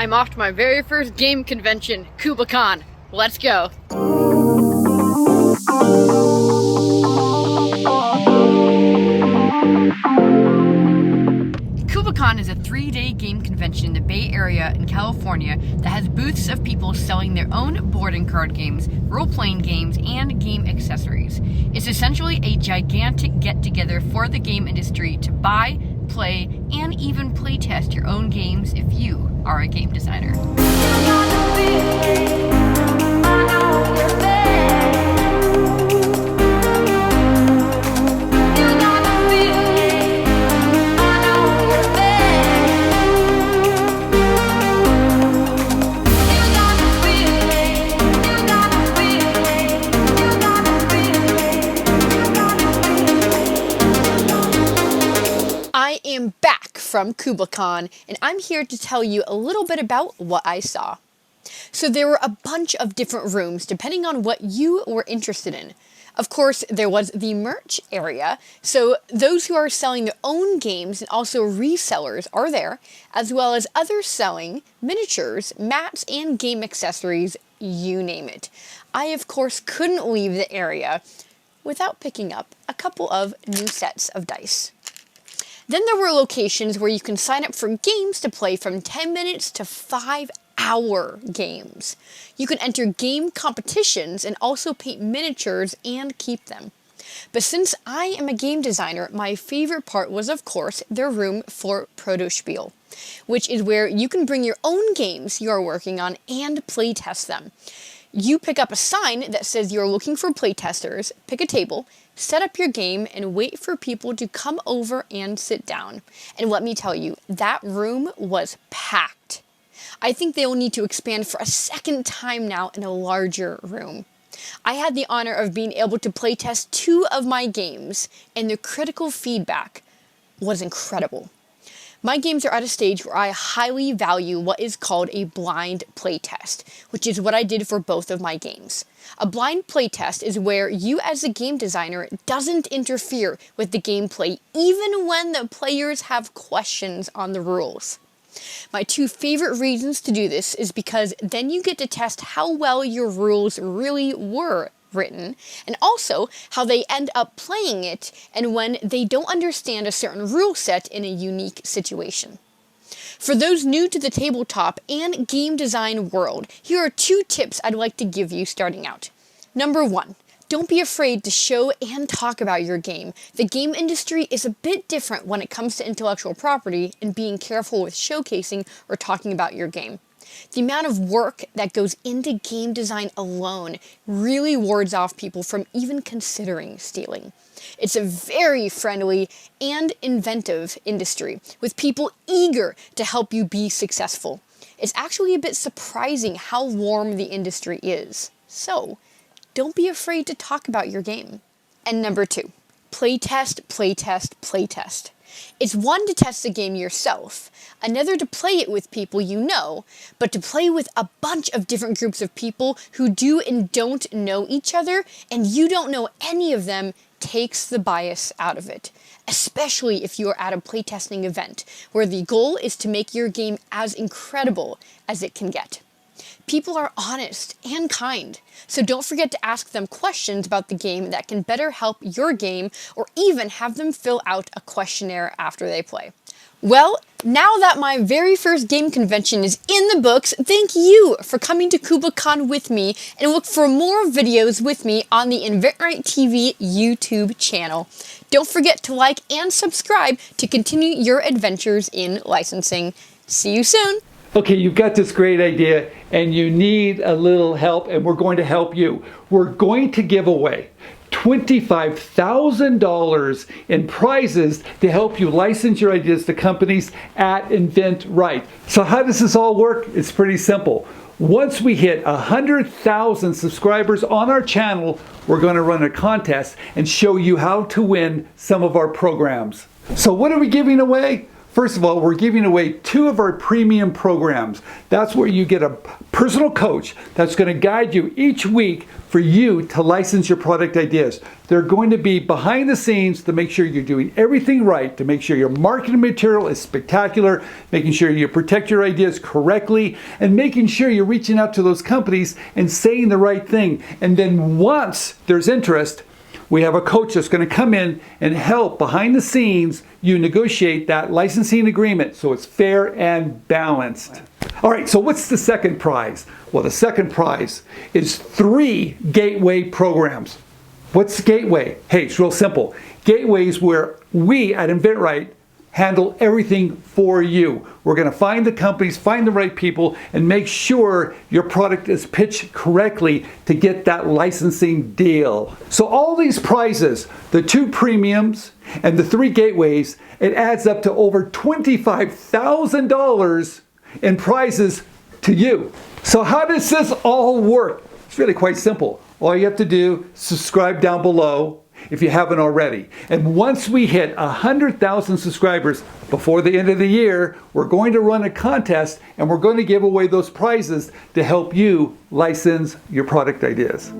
I'm off to my very first game convention, Kubacon. Let's go. Kubacon is a 3-day game convention in the Bay Area in California that has booths of people selling their own board and card games, role-playing games, and game accessories. It's essentially a gigantic get-together for the game industry to buy, play, and even playtest your own games if you are a game designer. I am back from Kublacon, and I'm here to tell you a little bit about what I saw. So there were a bunch of different rooms depending on what you were interested in. Of course, there was the merch area, so those who are selling their own games and also resellers are there, as well as others selling miniatures, mats, and game accessories, you name it. I, of course, couldn't leave the area without picking up a couple of new sets of dice. Then there were locations where you can sign up for games to play from 10 minutes to 5-hour games. You can enter game competitions and also paint miniatures and keep them. But since I am a game designer, my favorite part was, of course, their room for Protospiel, which is where you can bring your own games you are working on and play test them. You pick up a sign that says you're looking for playtesters, pick a table, set up your game, and wait for people to come over and sit down. And let me tell you, that room was packed. I think they will need to expand for a second time now in a larger room. I had the honor of being able to playtest 2 of my games, and the critical feedback was incredible. My games are at a stage where I highly value what is called a blind playtest, which is what I did for both of my games. A blind playtest is where you as a game designer doesn't interfere with the gameplay even when the players have questions on the rules. My 2 favorite reasons to do this is because then you get to test how well your rules really were written, and also how they end up playing it and when they don't understand a certain rule set in a unique situation. For those new to the tabletop and game design world, here are 2 tips I'd like to give you starting out. Number 1, don't be afraid to show and talk about your game. The game industry is a bit different when it comes to intellectual property and being careful with showcasing or talking about your game. The amount of work that goes into game design alone really wards off people from even considering stealing. It's a very friendly and inventive industry, with people eager to help you be successful. It's actually a bit surprising how warm the industry is. So, don't be afraid to talk about your game. And number 2, playtest, playtest, playtest. It's one to test the game yourself, another to play it with people you know, but to play with a bunch of different groups of people who do and don't know each other, and you don't know any of them, takes the bias out of it, especially if you are at a playtesting event, where the goal is to make your game as incredible as it can get. People are honest and kind, so don't forget to ask them questions about the game that can better help your game, or even have them fill out a questionnaire after they play. Well, now that my very first game convention is in the books, thank you for coming to Kubacon with me, and look for more videos with me on the InventRightTV YouTube channel. Don't forget to like and subscribe to continue your adventures in licensing. See you soon! Okay, you've got this great idea and you need a little help, and we're going to help you. We're going to give away $25,000 in prizes to help you license your ideas to companies at InventRight. So how does this all work? It's pretty simple. Once we hit 100,000 subscribers on our channel, we're going to run a contest and show you how to win some of our programs. So what are we giving away? First of all, we're giving away 2 of our premium programs. That's where you get a personal coach that's going to guide you each week for you to license your product ideas. They're going to be behind the scenes to make sure you're doing everything right, to make sure your marketing material is spectacular, making sure you protect your ideas correctly, and making sure you're reaching out to those companies and saying the right thing. And then once there's interest, we have a coach that's going to come in and help behind the scenes you negotiate that licensing agreement so it's fair and balanced. All right, so what's the second prize? Well, the second prize is 3 gateway programs. What's gateway? Hey, it's real simple. Gateway is where we at InventRight handle everything for you. We're going to find the companies, find the right people, and make sure your product is pitched correctly to get that licensing deal. So all these prizes, the 2 premiums and the 3 gateways, it adds up to over $25,000 in prizes to you. So how does this all work? It's really quite simple. All you have to do is subscribe down below if you haven't already. And once we hit 100,000 subscribers before the end of the year, we're going to run a contest and we're going to give away those prizes to help you license your product ideas.